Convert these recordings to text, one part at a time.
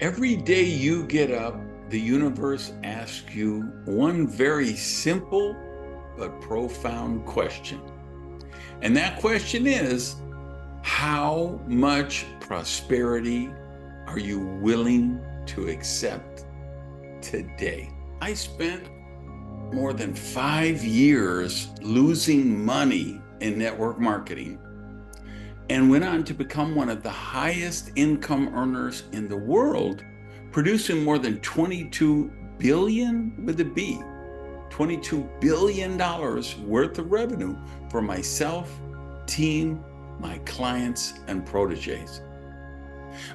Every day you get up, the universe asks you one very simple but profound question. And that question is, how much prosperity are you willing to accept today? I spent more than 5 years losing money in network marketing and went on to become one of the highest income earners in the world, producing more than 22 billion with a B, $22 billion worth of revenue for myself, team, my clients, and proteges.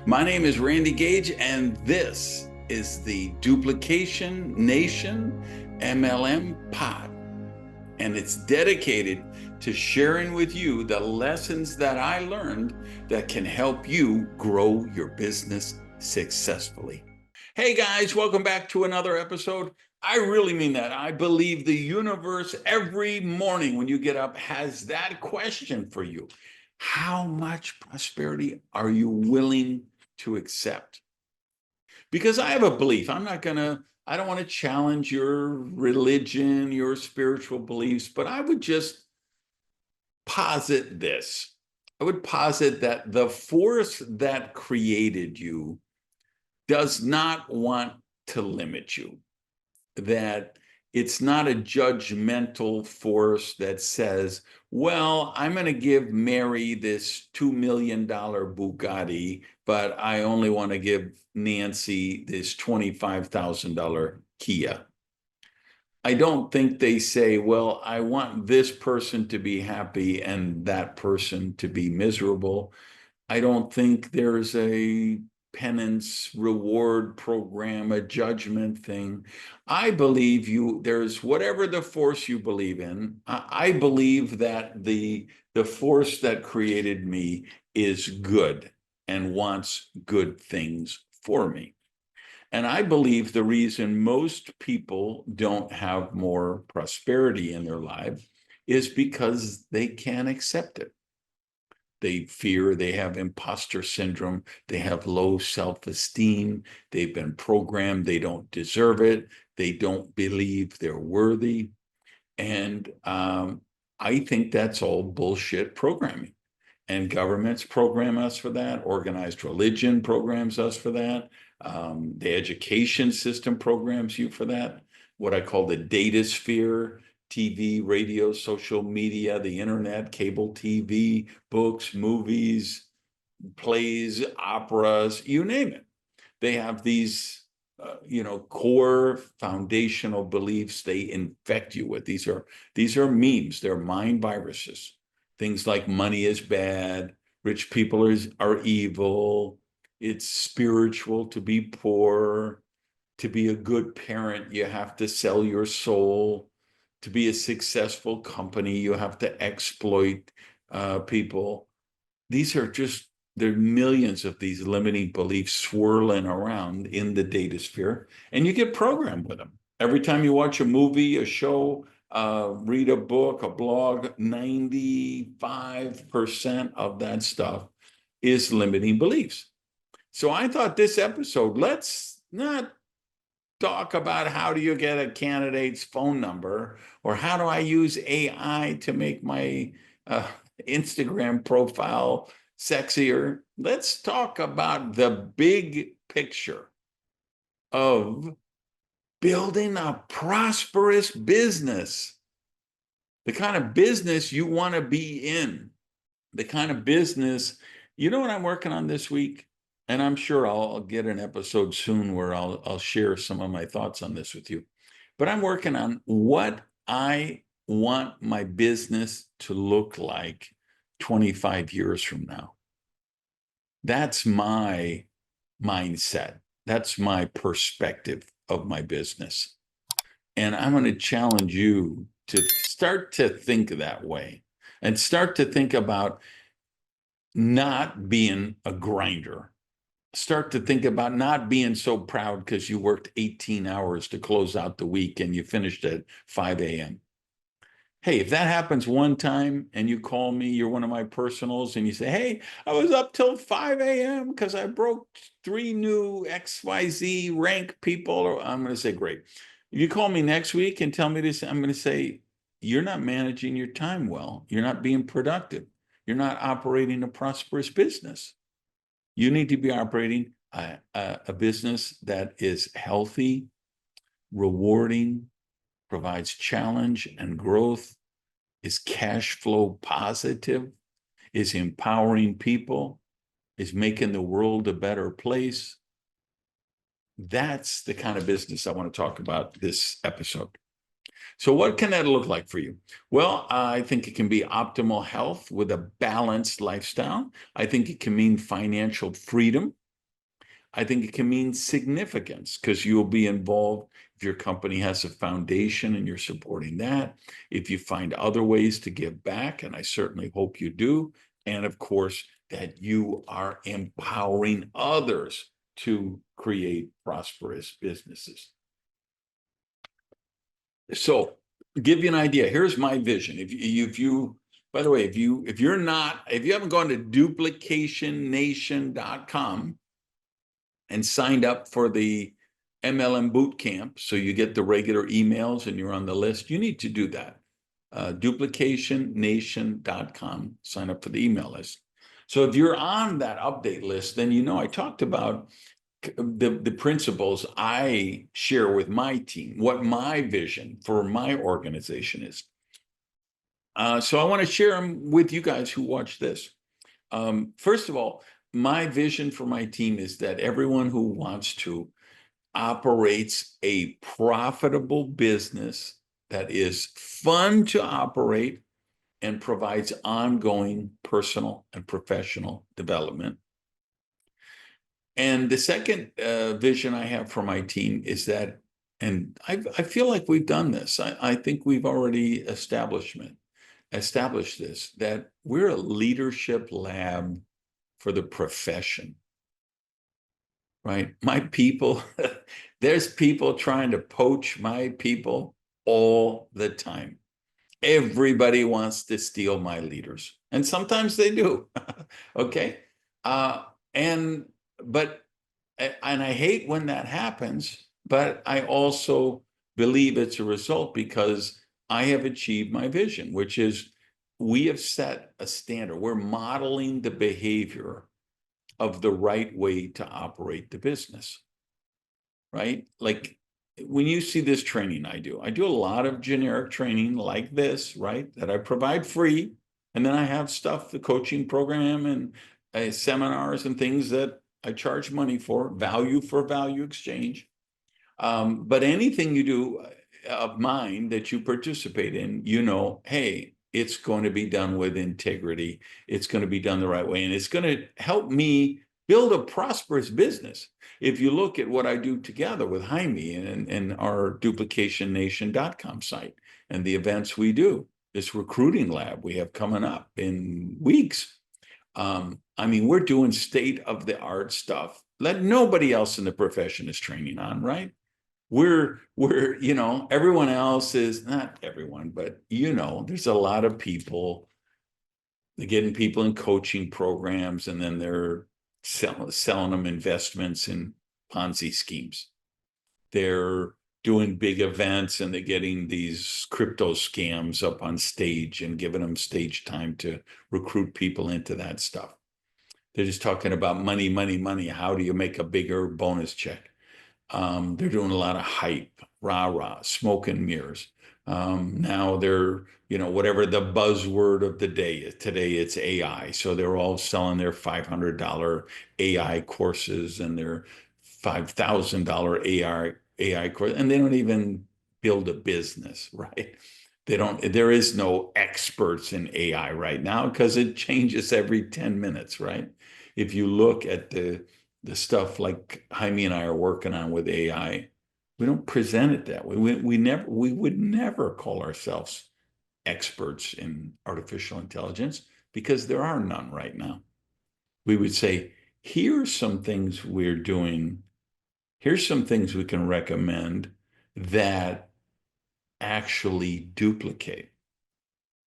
My name is Randy Gage, and this is the Duplication Nation MLM Pod. And it's dedicated to sharing with you the lessons that I learned that can help you grow your business successfully. Hey guys, welcome back to another episode. I really mean that. I believe the universe every morning when you get up has that question for you. How much prosperity are you willing to accept? Because I have a belief. I don't want to challenge your religion, your spiritual beliefs, but I would just posit this. I would posit that the force that created you does not want to limit you, that it's not a judgmental force that says, well, I'm going to give Mary this $2 million Bugatti, but I only want to give Nancy this $25,000 Kia. I don't think they say, well, I want this person to be happy and that person to be miserable. I don't think there's a penance reward program, a judgment thing. I believe there's whatever the force you believe in. I believe that the force that created me is good and wants good things for me. And I believe the reason most people don't have more prosperity in their life is because they can't accept it. They fear, they have imposter syndrome, they have low self-esteem, they've been programmed, they don't deserve it, they don't believe they're worthy. And I think that's all bullshit programming. And governments program us for that. Organized religion programs us for that. The education system programs you for that. What I call the data sphere: TV, radio, social media, the internet, cable TV, books, movies, plays, operas, you name it. They have these, core foundational beliefs they infect you with. These are memes. They're mind viruses. Things like money is bad, rich people are evil, it's spiritual to be poor, to be a good parent, you have to sell your soul, to be a successful company, you have to exploit people. There are millions of these limiting beliefs swirling around in the data sphere, and you get programmed with them. Every time you watch a movie, a show, read a book, a blog, 95% of that stuff is limiting beliefs. So I thought this episode, let's not talk about how do you get a candidate's phone number or how do I use AI to make my Instagram profile sexier. Let's talk about the big picture of building a prosperous business, the kind of business you want to be in, the kind of business. You know what I'm working on this week? And I'm sure I'll get an episode soon where I'll share some of my thoughts on this with you. But I'm working on what I want my business to look like 25 years from now. That's my mindset. That's my perspective of my business. And I'm going to challenge you to start to think that way and start to think about not being a grinder. Start to think about not being so proud because you worked 18 hours to close out the week and you finished at 5 a.m. Hey, if that happens one time and you call me, you're one of my personals, and you say, hey, I was up till 5 a.m. because I broke 3 new XYZ rank people, I'm going to say, great. If you call me next week and tell me this, I'm going to say, you're not managing your time well. You're not being productive. You're not operating a prosperous business. You need to be operating a business that is healthy, rewarding, provides challenge and growth, is cash flow positive, is empowering people, is making the world a better place. That's the kind of business I want to talk about this episode. So what can that look like for you? Well, I think it can be optimal health with a balanced lifestyle. I think it can mean financial freedom. I think it can mean significance because you'll be involved if your company has a foundation and you're supporting that. If you find other ways to give back, and I certainly hope you do. And of course, that you are empowering others to create prosperous businesses. So, give you an idea. Here's my vision. By the way, if you haven't gone to duplicationnation.com and signed up for the MLM boot camp, so you get the regular emails and you're on the list, you need to do that. Duplicationnation.com, sign up for the email list. So if you're on that update list, then I talked about the principles I share with my team, what my vision for my organization is. So I want to share them with you guys who watch this. First of all, my vision for my team is that everyone who wants to operates a profitable business that is fun to operate and provides ongoing personal and professional development. And the second vision I have for my team is that, and I feel like we've done this. I think we've already established this, that we're a leadership lab for the profession, right? My people, there's people trying to poach my people all the time. Everybody wants to steal my leaders, and sometimes they do. Okay. And I hate when that happens, but I also believe it's a result because I have achieved my vision, which is we have set a standard. We're modeling the behavior of the right way to operate the business, right? Like when you see this training I do a lot of generic training like this, right? That I provide free. And then I have stuff, the coaching program and seminars and things that I charge money for value exchange. But anything you do of mine that you participate in, hey, it's going to be done with integrity. It's going to be done the right way. And it's going to help me build a prosperous business. If you look at what I do together with Jaime and our duplicationnation.com site and the events we do, this recruiting lab we have coming up in weeks. We're doing state-of-the-art stuff that nobody else in the profession is training on, right? We're everyone else is, not everyone, but there's a lot of people, they're getting people in coaching programs and then they're selling them investments in Ponzi schemes. They're doing big events and they're getting these crypto scams up on stage and giving them stage time to recruit people into that stuff. They're just talking about money, money, money. How do you make a bigger bonus check? They're doing a lot of hype, rah-rah, smoke and mirrors. Now they're, whatever the buzzword of the day is. Today it's AI. So they're all selling their $500 AI courses and their $5,000 AI course, and they don't even build a business, right? There is no experts in AI right now because it changes every 10 minutes, right? If you look at the stuff like Jaime and I are working on with AI, we don't present it that way. We would never call ourselves experts in artificial intelligence because there are none right now. We would say, here's some things we're doing. Here's some things we can recommend that actually duplicate.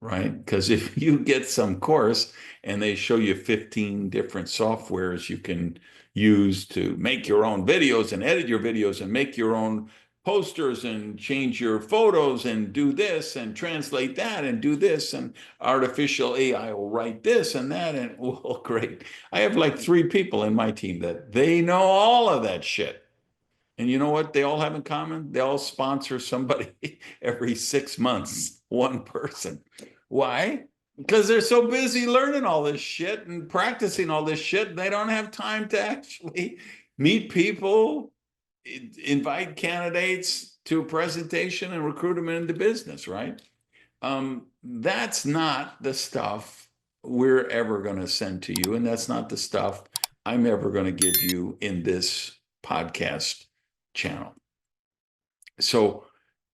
right? Because if you get some course and they show you 15 different softwares you can use to make your own videos and edit your videos and make your own posters and change your photos and do this and translate that and do this and artificial AI will write this and that and well, great. I have like 3 people in my team that they know all of that shit. And you know what they all have in common? They all sponsor somebody every 6 months, one person. Why? Because they're so busy learning all this shit and practicing all this shit, they don't have time to actually meet people, invite candidates to a presentation and recruit them into business, right? That's not the stuff we're ever going to send to you. And that's not the stuff I'm ever going to give you in this podcast channel. So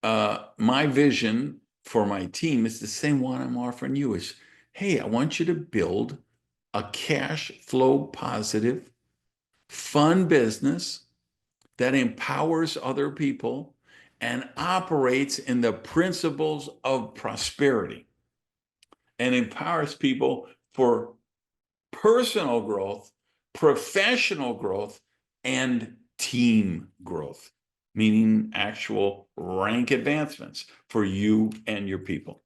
my vision for my team is the same one I'm offering you is, hey, I want you to build a cash flow positive, fun business that empowers other people and operates in the principles of prosperity and empowers people for personal growth, professional growth, and team growth, meaning actual rank advancements for you and your people.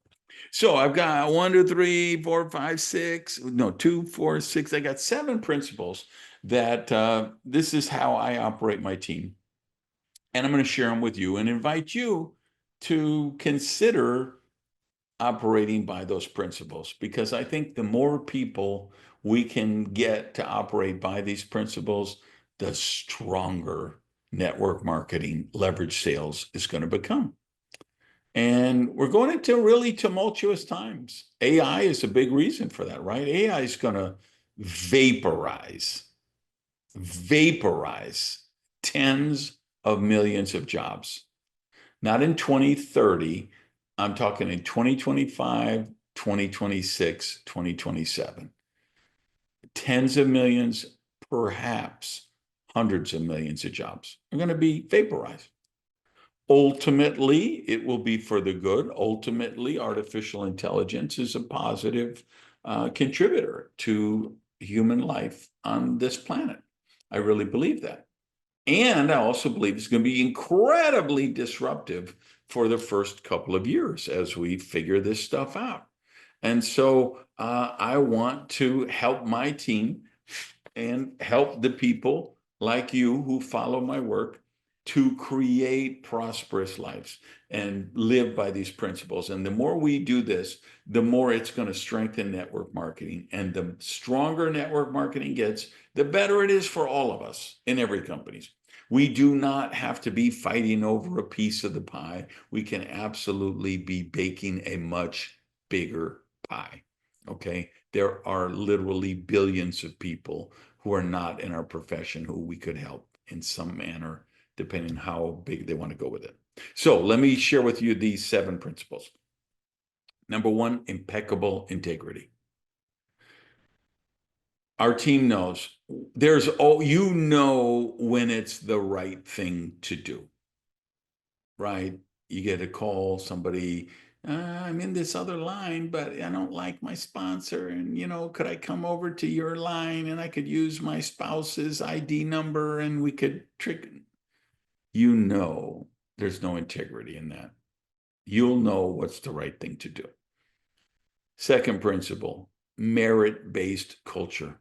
So I've got 1, 2, 3, 4, 5, 6, no, 2, 4, 6. I got 7 principles that this is how I operate my team. And I'm going to share them with you and invite you to consider operating by those principles, because I think the more people we can get to operate by these principles, the stronger network marketing leverage sales is going to become. And we're going into really tumultuous times. AI is a big reason for that, right? AI is going to vaporize tens of millions of jobs. Not in 2030, I'm talking in 2025, 2026, 2027. Tens of millions, perhaps hundreds of millions of jobs are going to be vaporized. Ultimately, it will be for the good. Ultimately, artificial intelligence is a positive contributor to human life on this planet. I really believe that. And I also believe it's going to be incredibly disruptive for the first couple of years as we figure this stuff out. And so I want to help my team and help the people like you who follow my work to create prosperous lives and live by these principles. And the more we do this, the more it's going to strengthen network marketing. And the stronger network marketing gets, the better it is for all of us in every company. We do not have to be fighting over a piece of the pie. We can absolutely be baking a much bigger pie. Okay. There are literally billions of people who are not in our profession who we could help in some manner, depending on how big they want to go with it. So let me share with you these 7 principles. Number 1, impeccable integrity. Our team knows you know when it's the right thing to do, right? You get a call, somebody, I'm in this other line, but I don't like my sponsor. And, could I come over to your line and I could use my spouse's ID number and we could trick? There's no integrity in that. You'll know what's the right thing to do. Second principle, merit-based culture.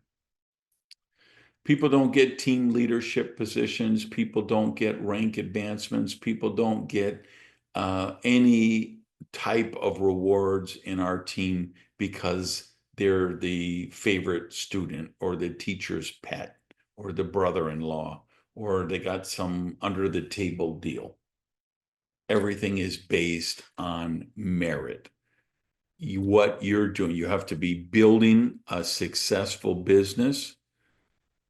People don't get team leadership positions. People don't get rank advancements. People don't get any type of rewards in our team because they're the favorite student or the teacher's pet or the brother-in-law or they got some under the table deal. Everything is based on merit. What you're doing, you have to be building a successful business.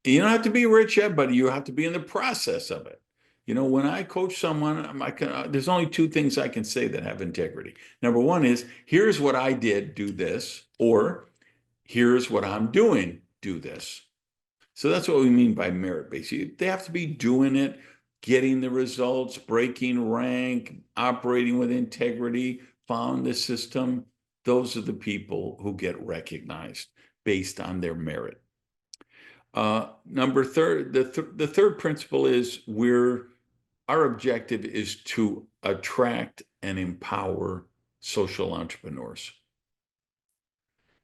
You don't have to be rich yet, but you have to be in the process of it. When I coach someone, there's only 2 things I can say that have integrity. Number 1 is, here's what I did, do this, or here's what I'm doing, do this. So that's what we mean by merit-based. They have to be doing it, getting the results, breaking rank, operating with integrity, following the system. those are the people who get recognized based on their merit. The third principle is our objective is to attract and empower social entrepreneurs.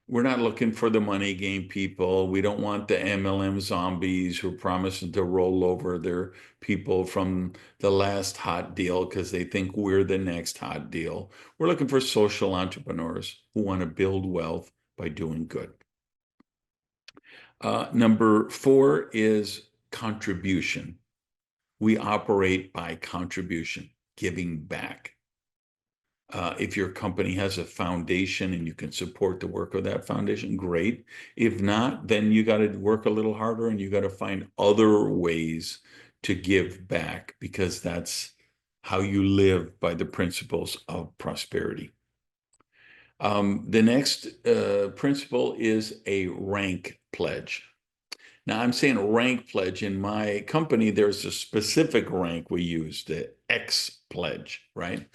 We're not looking for the money game people. We don't want the MLM zombies who are promising to roll over their people from the last hot deal because they think we're the next hot deal. We're looking for social entrepreneurs who want to build wealth by doing good. Number 4 is contribution. We operate by contribution, giving back. If your company has a foundation and you can support the work of that foundation, great. If not, then you got to work a little harder and you got to find other ways to give back, because that's how you live by the principles of prosperity. The next principle is a rank pledge. Now, I'm saying a rank pledge. In my company, there's a specific rank we use, the X pledge, right?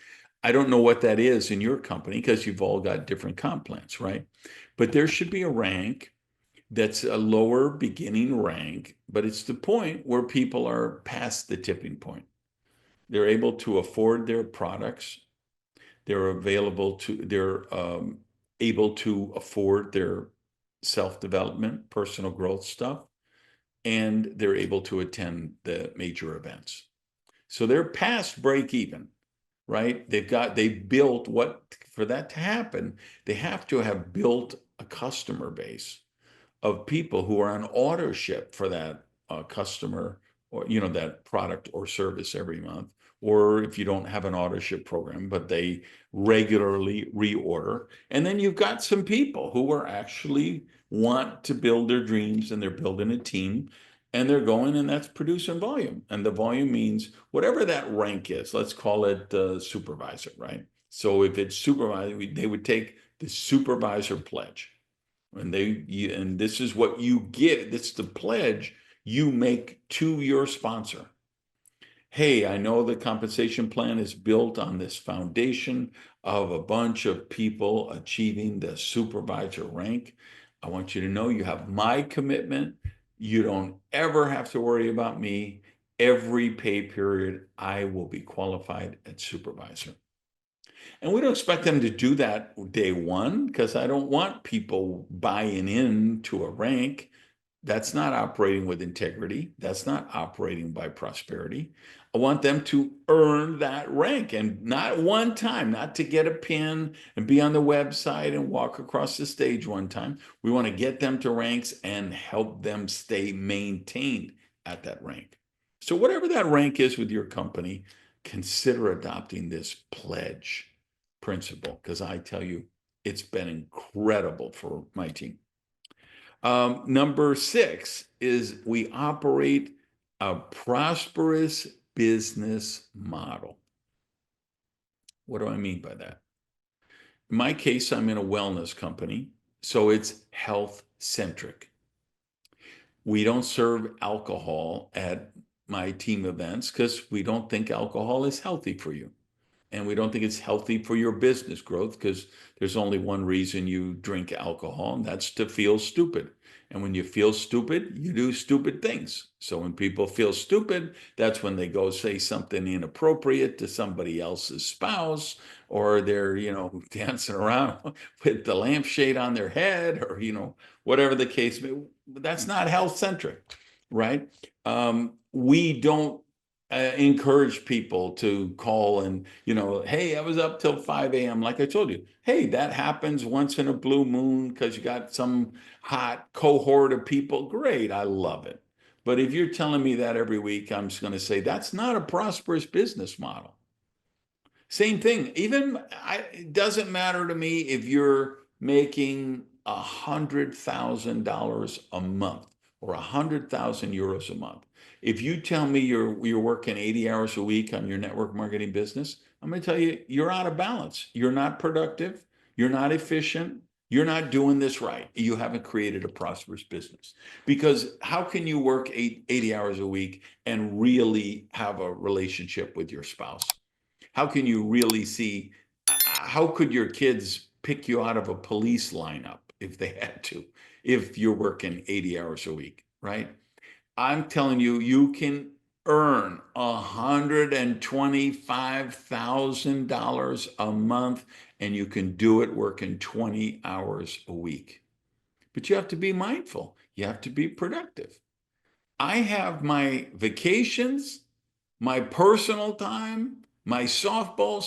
I don't know what that is in your company because you've all got different comp plans, right? But there should be a rank that's a lower beginning rank, but it's the point where people are past the tipping point. They're able to afford their products. They're able to afford their self-development, personal growth stuff, and they're able to attend the major events. So they're past break even, right? They've built for that to happen, they have to have built a customer base of people who are on auto ship for that customer, or that product or service every month. Or if you don't have an auto ship program, but they regularly reorder. And then you've got some people who are actually want to build their dreams, and they're building a team, and they're going, and that's producing volume. And the volume means whatever that rank is. Let's call it supervisor, right? So if it's supervisor, they would take the supervisor pledge. And this is what you get. It's the pledge you make to your sponsor. Hey, I know the compensation plan is built on this foundation of a bunch of people achieving the supervisor rank. I want you to know you have my commitment. You don't ever have to worry about me. Every pay period, I will be qualified at supervisor. And we don't expect them to do that day one, because I don't want people buying in to a rank. That's not operating with integrity. That's not operating by prosperity. I want them to earn that rank, and not one time, not to get a pin and be on the website and walk across the stage one time. We want to get them to ranks and help them stay maintained at that rank. So whatever that rank is with your company, consider adopting this pledge principle, because I tell you, it's been incredible for my team. Number 6 is we operate a prosperous business model. What do I mean by that? In my case, I'm in a wellness company, so it's health centric. We don't serve alcohol at my team events because we don't think alcohol is healthy for you. And we don't think it's healthy for your business growth, because there's only one reason you drink alcohol, and that's to feel stupid. And when you feel stupid, you do stupid things. So when people feel stupid, that's when they go say something inappropriate to somebody else's spouse, or they're, dancing around with the lampshade on their head, or, whatever the case may be. That's not health centric, right? We don't encourage people to call and, hey, I was up till 5 a.m. Like I told you, hey, that happens once in a blue moon because you got some hot cohort of people. Great, I love it. But if you're telling me that every week, I'm just going to say that's not a prosperous business model. Same thing. It doesn't matter to me if you're making $100,000 a month or 100,000 euros a month. If you tell me you're working 80 hours a week on your network marketing business, I'm going to tell you, you're out of balance. You're not productive. You're not efficient. You're not doing this right. You haven't created a prosperous business. Because how can you work 80 hours a week and really have a relationship with your spouse? How can you really see, how could your kids pick you out of a police lineup if they had to, if you're working 80 hours a week, right? I'm telling you, you can earn $125,000 a month, and you can do it working 20 hours a week. But you have to be mindful. You have to be productive. I have my vacations, my personal time, my softball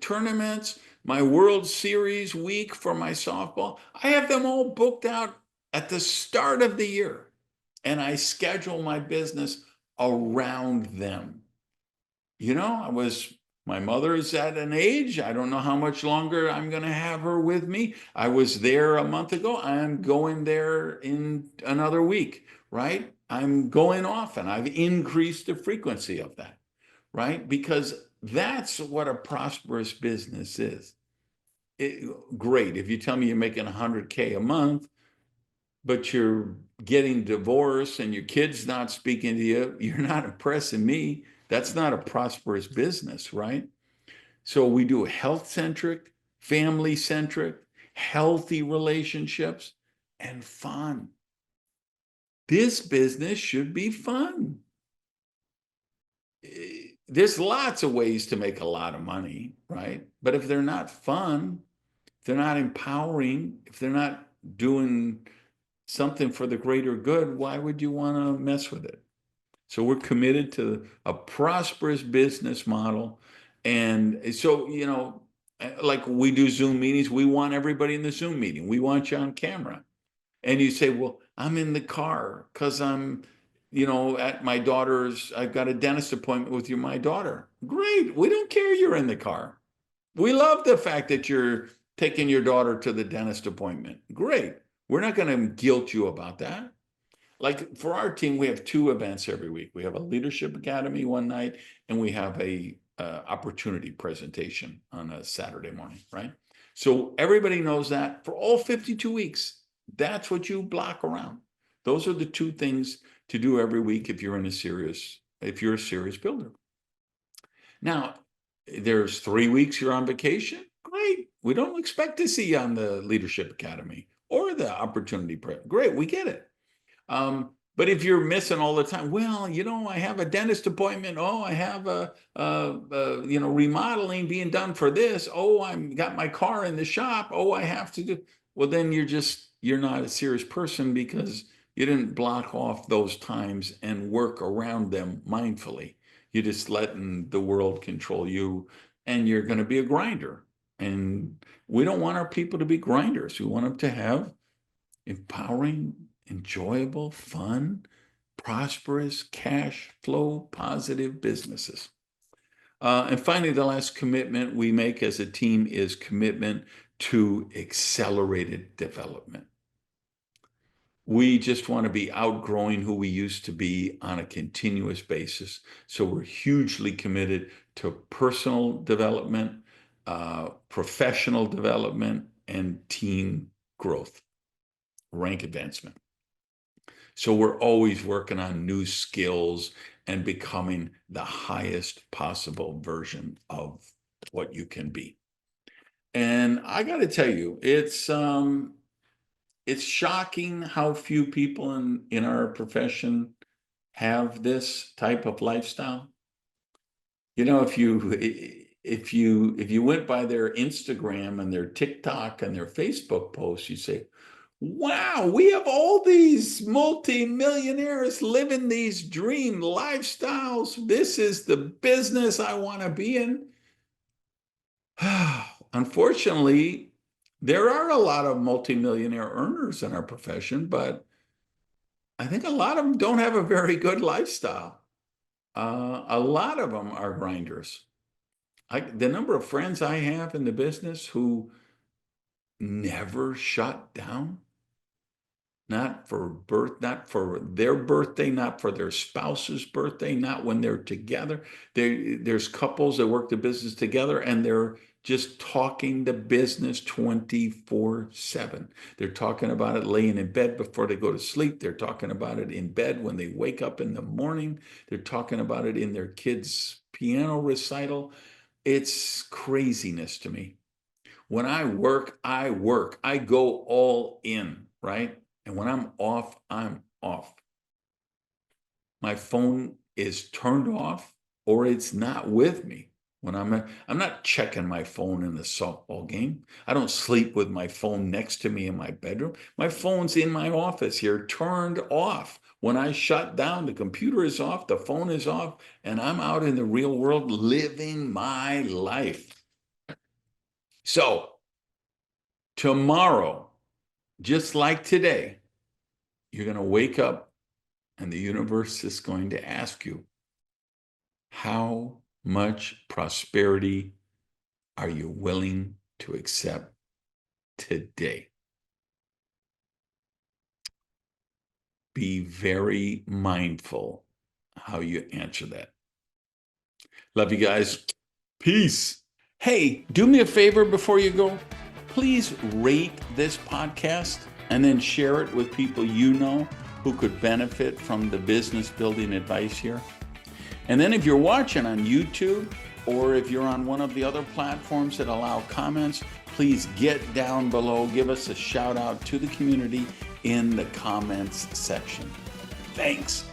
tournaments, my World Series week for my softball. I have them all booked out at the start of the year, and I schedule my business around them. My mother is at an age, I don't know how much longer I'm going to have her with me. I was there a month ago. I'm going there in another week, right? I'm going often. I've increased the frequency of that, right? Because that's what a prosperous business is. Great. If you tell me you're making 100K a month, but you're getting divorced and your kid's not speaking to you, you're not impressing me. That's not a prosperous business, right? So we do health-centric, family-centric, healthy relationships, and fun. This business should be fun. There's lots of ways to make a lot of money, right? But if they're not fun, if they're not empowering, if they're not doing something for the greater good, why would you want to mess with it? So we're committed to a prosperous business model. And so, like we do Zoom meetings, we want everybody in the Zoom meeting. We want you on camera. And you say, well, I'm in the car because I'm, at my daughter's, I've got a dentist appointment with my daughter. Great. We don't care you're in the car. We love the fact that you're taking your daughter to the dentist appointment. Great. We're not going to guilt you about that. Like for our team, we have 2 events every week. We have a leadership academy one night, and we have a opportunity presentation on a Saturday morning, right? So everybody knows that for all 52 weeks, that's what you block around. Those are the 2 things to do every week if you're a serious builder. Now, there's 3 weeks you're on vacation. Great. We don't expect to see you on the leadership academy or the opportunity. Great. We get it. But if you're missing all the time, well, I have a dentist appointment. Oh, I have a remodeling being done for this. Oh, I've got my car in the shop. Oh, I have to do. Well, then you're not a serious person because you didn't block off those times and work around them mindfully. You're just letting the world control you, and you're going to be a grinder. And we don't want our people to be grinders. We want them to have empowering, enjoyable, fun, prosperous, cash flow, positive businesses. And finally, the last commitment we make as a team is commitment to accelerated development. We just want to be outgrowing who we used to be on a continuous basis. So we're hugely committed to personal development, professional development, and team growth, rank advancement. So we're always working on new skills and becoming the highest possible version of what you can be. And I got to tell you, it's shocking how few people in our profession have this type of lifestyle. If you went by their Instagram and their TikTok and their Facebook posts, you say, wow, we have all these multi-millionaires living these dream lifestyles. This is the business I want to be in. Unfortunately, there are a lot of multi-millionaire earners in our profession, but I think a lot of them don't have a very good lifestyle. A lot of them are grinders. The number of friends I have in the business who never shut down, not for their birthday, not for their spouse's birthday, not when they're together. There's couples that work the business together, and they're just talking the business 24/7. They're talking about it laying in bed before they go to sleep. They're talking about it in bed when they wake up in the morning. They're talking about it in their kids' piano recital. It's craziness to me. When I work, I work. I go all in, right? And when I'm off, I'm off. My phone is turned off or it's not with me. When I'm not checking my phone in the softball game. I don't sleep with my phone next to me in my bedroom. My phone's in my office here, turned off. When I shut down, the computer is off, the phone is off, and I'm out in the real world living my life. So tomorrow, just like today, you're going to wake up and the universe is going to ask you, how much prosperity are you willing to accept today? Be very mindful how you answer that. Love you guys. Peace. Hey, do me a favor before you go. Please rate this podcast and then share it with people you know who could benefit from the business building advice here. And then if you're watching on YouTube or if you're on one of the other platforms that allow comments, please get down below, give us a shout out to the community in the comments section. Thanks.